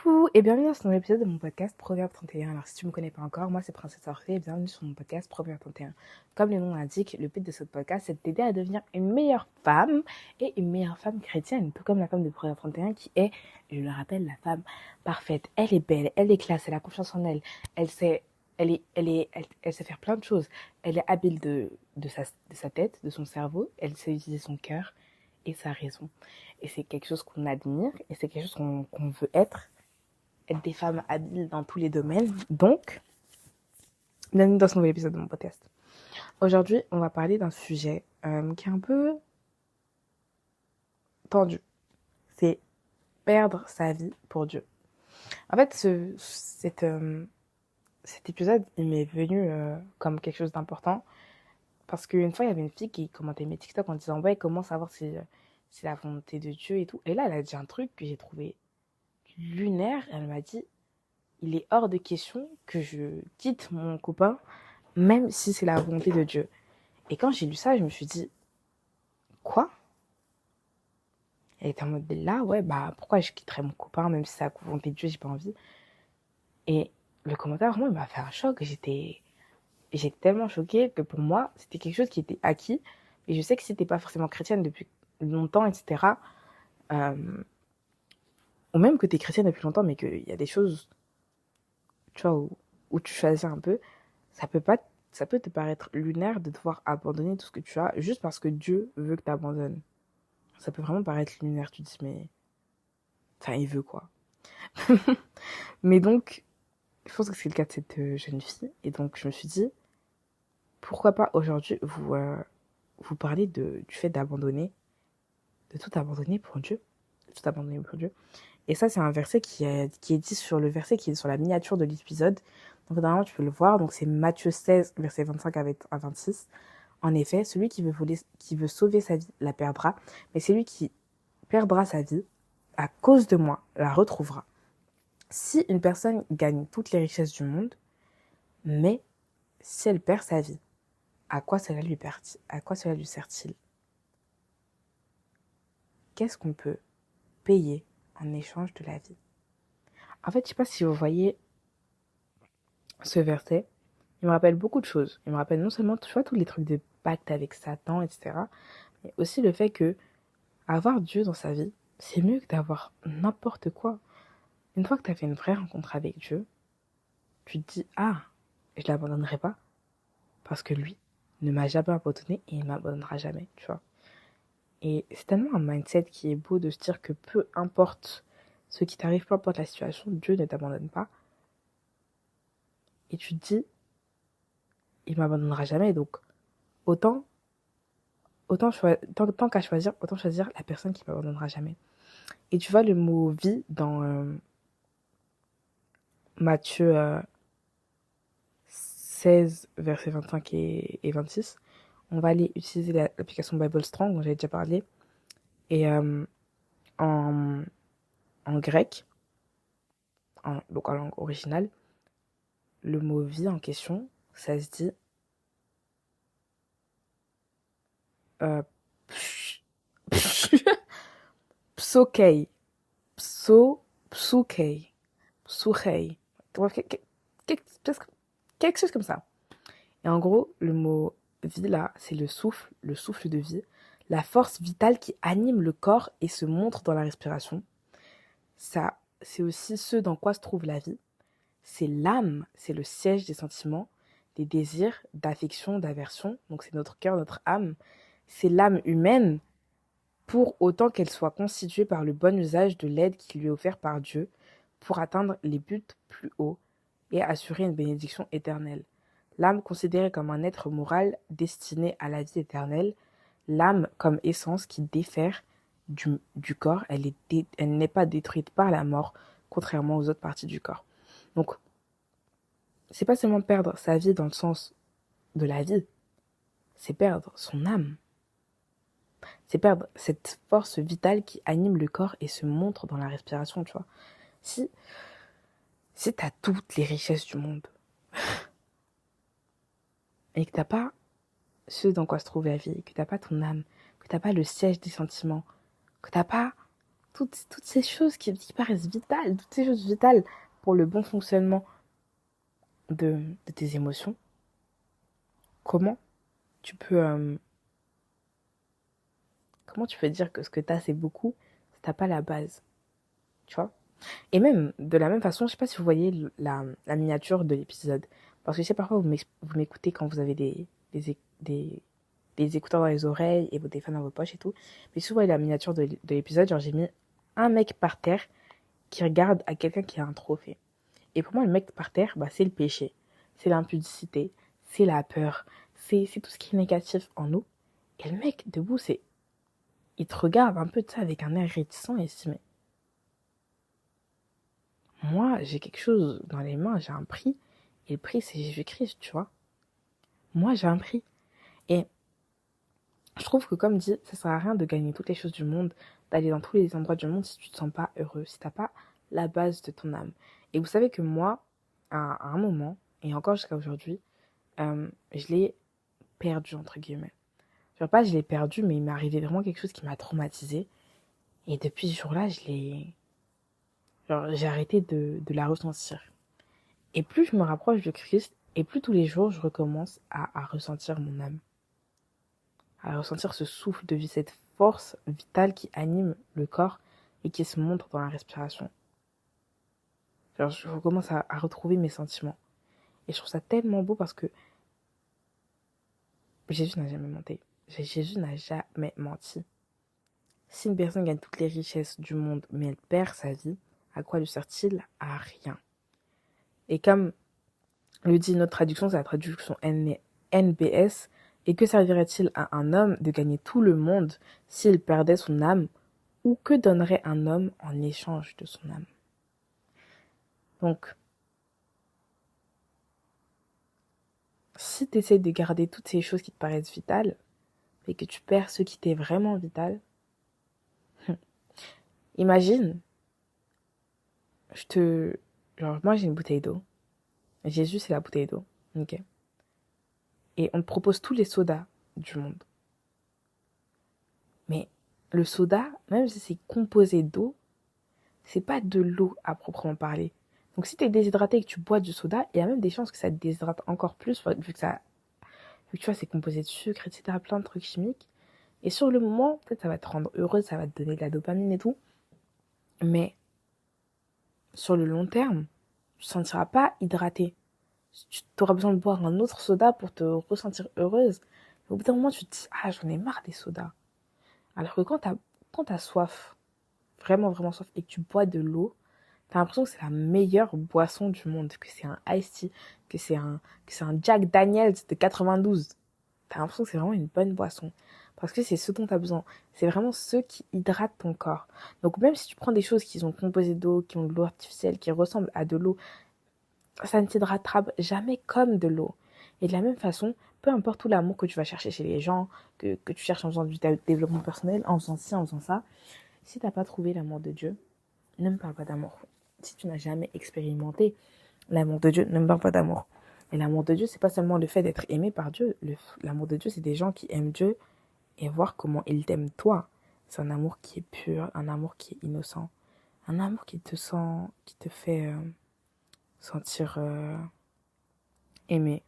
Coucou et bienvenue dans ce nouvel épisode de mon podcast Proverbe 31. Alors si tu ne me connais pas encore, moi c'est Princesse Orphée et bienvenue sur mon podcast Proverbe 31. Comme le nom l'indique, le but de ce podcast c'est de t'aider à devenir une meilleure femme et une meilleure femme chrétienne, tout comme la femme de Proverbe 31 qui est, je le rappelle, la femme parfaite. Elle est belle, elle est classe, elle a confiance en elle, elle sait, elle sait faire plein de choses. Elle est habile de sa tête, de son cerveau, elle sait utiliser son cœur et sa raison. Et c'est quelque chose qu'on admire et c'est quelque chose qu'on veut être des femmes habiles dans tous les domaines. Donc, bienvenue dans ce nouvel épisode de mon podcast. Aujourd'hui, on va parler d'un sujet qui est un peu tendu. C'est perdre sa vie pour Dieu. En fait, cet épisode, il m'est venu comme quelque chose d'important parce qu'une fois, il y avait une fille qui commentait mes TikTok en disant « Ouais, comment savoir si c'est la volonté de Dieu et tout ?» Et là, elle a dit un truc que j'ai trouvé lunaire. Elle m'a dit « Il est hors de question que je quitte mon copain même si c'est la volonté de Dieu. » Et quand j'ai lu ça, je me suis dit, quoi? Elle était en mode, là, ouais, bah, pourquoi je quitterais mon copain, même si c'est la volonté de Dieu, j'ai pas envie. Et le commentaire, vraiment, il m'a fait un choc. J'étais tellement choquée que pour moi, c'était quelque chose qui était acquis. Et je sais que si t'es pas forcément chrétienne depuis longtemps, etc., ou même que t'es chrétienne depuis longtemps, mais qu'il y a des choses, tu vois, où tu choisis un peu, ça peut te paraître lunaire de devoir abandonner tout ce que tu as juste parce que Dieu veut que tu abandonnes. Ça peut vraiment paraître lunaire, tu te dis, mais enfin, il veut quoi. Mais donc, je pense que c'est le cas de cette jeune fille. Et donc, je me suis dit, pourquoi pas aujourd'hui vous parler du fait d'abandonner, de tout abandonner pour Dieu. De tout abandonner pour Dieu. Et ça, c'est un verset qui est dit sur le verset qui est sur la miniature de l'épisode. Donc, normalement, tu peux le voir. Donc, c'est Matthieu 16, verset 25 à 26. En effet, celui qui veut sauver sa vie la perdra. Mais celui qui perdra sa vie à cause de moi la retrouvera. Si une personne gagne toutes les richesses du monde, mais si elle perd sa vie, à quoi cela lui sert-il? Qu'est-ce qu'on peut payer en échange de la vie? En fait, je ne sais pas si vous voyez ce verset, il me rappelle beaucoup de choses. Il me rappelle non seulement, tu vois, tous les trucs de pacte avec Satan, etc., mais aussi le fait que avoir Dieu dans sa vie, c'est mieux que d'avoir n'importe quoi. Une fois que tu as fait une vraie rencontre avec Dieu, tu te dis, ah, je ne l'abandonnerai pas, parce que lui ne m'a jamais abandonné et il ne m'abandonnera jamais, tu vois. Et c'est tellement un mindset qui est beau de se dire que peu importe ce qui t'arrive, peu importe la situation, Dieu ne t'abandonne pas. Et tu te dis, il ne m'abandonnera jamais, donc autant tant qu'à choisir, autant choisir la personne qui ne m'abandonnera jamais. Et tu vois le mot vie dans Matthieu 16, versets 25 et 26. On va aller utiliser l'application Bible Strong, dont j'avais déjà parlé. Et en, en grec, donc en langue originale, le mot vie en question, ça se dit euh, psokei, psoukei, psouchei, quelque chose comme ça. Et en gros, le mot vie là, c'est le souffle de vie, la force vitale qui anime le corps et se montre dans la respiration. Ça, c'est aussi ce dans quoi se trouve la vie. C'est l'âme, c'est le siège des sentiments, des désirs, d'affection, d'aversion. Donc c'est notre cœur, notre âme. C'est l'âme humaine pour autant qu'elle soit constituée par le bon usage de l'aide qui lui est offerte par Dieu pour atteindre les buts plus hauts et assurer une bénédiction éternelle. L'âme considérée comme un être moral destiné à la vie éternelle, l'âme comme essence qui diffère du corps, elle n'est pas détruite par la mort, contrairement aux autres parties du corps. Donc, c'est pas seulement perdre sa vie dans le sens de la vie, c'est perdre son âme. C'est perdre cette force vitale qui anime le corps et se montre dans la respiration, tu vois. Si t'as toutes les richesses du monde et que t'as pas ce dans quoi se trouve la vie, que t'as pas ton âme, que t'as pas le siège des sentiments, que t'as pas toutes ces choses qui paraissent vitales, toutes ces choses vitales pour le bon fonctionnement de tes émotions, comment tu peux, comment tu peux dire que ce que tu as, c'est beaucoup si tu n'as pas la base, tu vois? Et même, de la même façon, je sais pas si vous voyez la miniature de l'épisode. Parce que je sais, parfois, vous m'écoutez quand vous avez des écouteurs dans les oreilles et vos téléphones dans vos poches et tout. Mais souvent, la miniature de l'épisode, genre, j'ai mis un mec par terre qui regarde à quelqu'un qui a un trophée. Et pour moi, le mec par terre, bah, c'est le péché. C'est l'impudicité. C'est la peur. C'est tout ce qui est négatif en nous. Et le mec, debout, il te regarde un peu de ça avec un air réticent et il se dit, mais moi, j'ai quelque chose dans les mains, j'ai un prix. Et le prix, c'est Jésus-Christ, tu vois. Moi, j'ai un prix. Et je trouve que, comme dit, ça sert à rien de gagner toutes les choses du monde, d'aller dans tous les endroits du monde si tu te sens pas heureux, si t'as pas la base de ton âme. Et vous savez que moi, à un moment, et encore jusqu'à aujourd'hui, je l'ai perdu, entre guillemets. Genre pas je l'ai perdu, mais il m'est arrivé vraiment quelque chose qui m'a traumatisée. Et depuis ce jour-là, j'ai arrêté de la ressentir. Et plus je me rapproche de Christ, et plus tous les jours, je recommence à ressentir mon âme. À ressentir ce souffle de vie, cette force vitale qui anime le corps et qui se montre dans la respiration. Genre, je recommence à retrouver mes sentiments. Et je trouve ça tellement beau parce que Jésus n'a jamais menti. Jésus n'a jamais menti. Si une personne gagne toutes les richesses du monde, mais elle perd sa vie, à quoi lui sert-il? À rien. Et comme le dit notre traduction, c'est la traduction NBS, et que servirait-il à un homme de gagner tout le monde s'il perdait son âme, ou que donnerait un homme en échange de son âme? Donc, si tu essaies de garder toutes ces choses qui te paraissent vitales, et que tu perds ce qui t'est vraiment vital, imagine, genre, moi j'ai une bouteille d'eau. Jésus, c'est la bouteille d'eau. Ok. Et on te propose tous les sodas du monde. Mais le soda, même si c'est composé d'eau, c'est pas de l'eau à proprement parler. Donc si t'es déshydraté et que tu bois du soda, il y a même des chances que ça te déshydrate encore plus, vu que tu vois, c'est composé de sucre, etc., plein de trucs chimiques. Et sur le moment, peut-être ça va te rendre heureuse, ça va te donner de la dopamine et tout. Mais sur le long terme, tu ne te sentiras pas hydratée. Tu auras besoin de boire un autre soda pour te ressentir heureuse. Et au bout d'un moment, tu te dis, ah, j'en ai marre des sodas. Alors que quand t'as soif, vraiment, vraiment soif, et que tu bois de l'eau, t'as l'impression que c'est la meilleure boisson du monde, que c'est un iced tea, que c'est un Jack Daniels de 92. T'as l'impression que c'est vraiment une bonne boisson. Parce que c'est ce dont t'as besoin. C'est vraiment ce qui hydrate ton corps. Donc même si tu prends des choses qui sont composées d'eau, qui ont de l'eau artificielle, qui ressemblent à de l'eau, ça ne t'hydratera jamais comme de l'eau. Et de la même façon, peu importe tout l'amour que tu vas chercher chez les gens, que tu cherches en faisant du développement personnel, en faisant ci, en faisant ça, si t'as pas trouvé l'amour de Dieu, ne me parle pas d'amour. Si tu n'as jamais expérimenté l'amour de Dieu, ne me parle pas d'amour. Et l'amour de Dieu, c'est pas seulement le fait d'être aimé par Dieu. L'amour de Dieu, c'est des gens qui aiment Dieu et voir comment il t'aime toi. C'est un amour qui est pur, un amour qui est innocent, un amour qui te fait sentir aimé.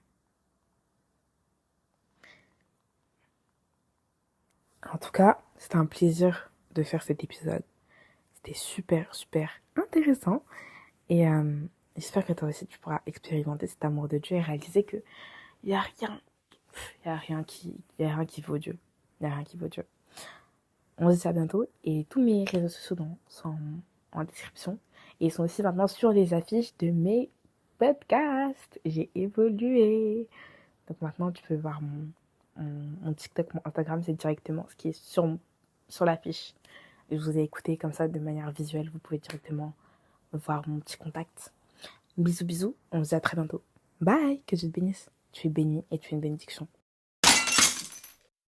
En tout cas, c'était un plaisir de faire cet épisode. C'était super, super intéressant. Et j'espère que toi aussi, tu pourras expérimenter cet amour de Dieu et réaliser que il n'y a rien. Il y a rien qui vaut Dieu. Il n'y a rien qui vaut Dieu. On se dit à bientôt. Et tous mes réseaux sociaux sont en description. Et ils sont aussi maintenant sur les affiches de mes podcasts. J'ai évolué. Donc maintenant, tu peux voir mon TikTok, mon Instagram, c'est directement ce qui est sur l'affiche. Je vous ai écouté comme ça de manière visuelle. Vous pouvez directement voir mon petit contact. Bisous, bisous. On se dit à très bientôt. Bye. Que Dieu te bénisse. Tu es béni et tu es une bénédiction.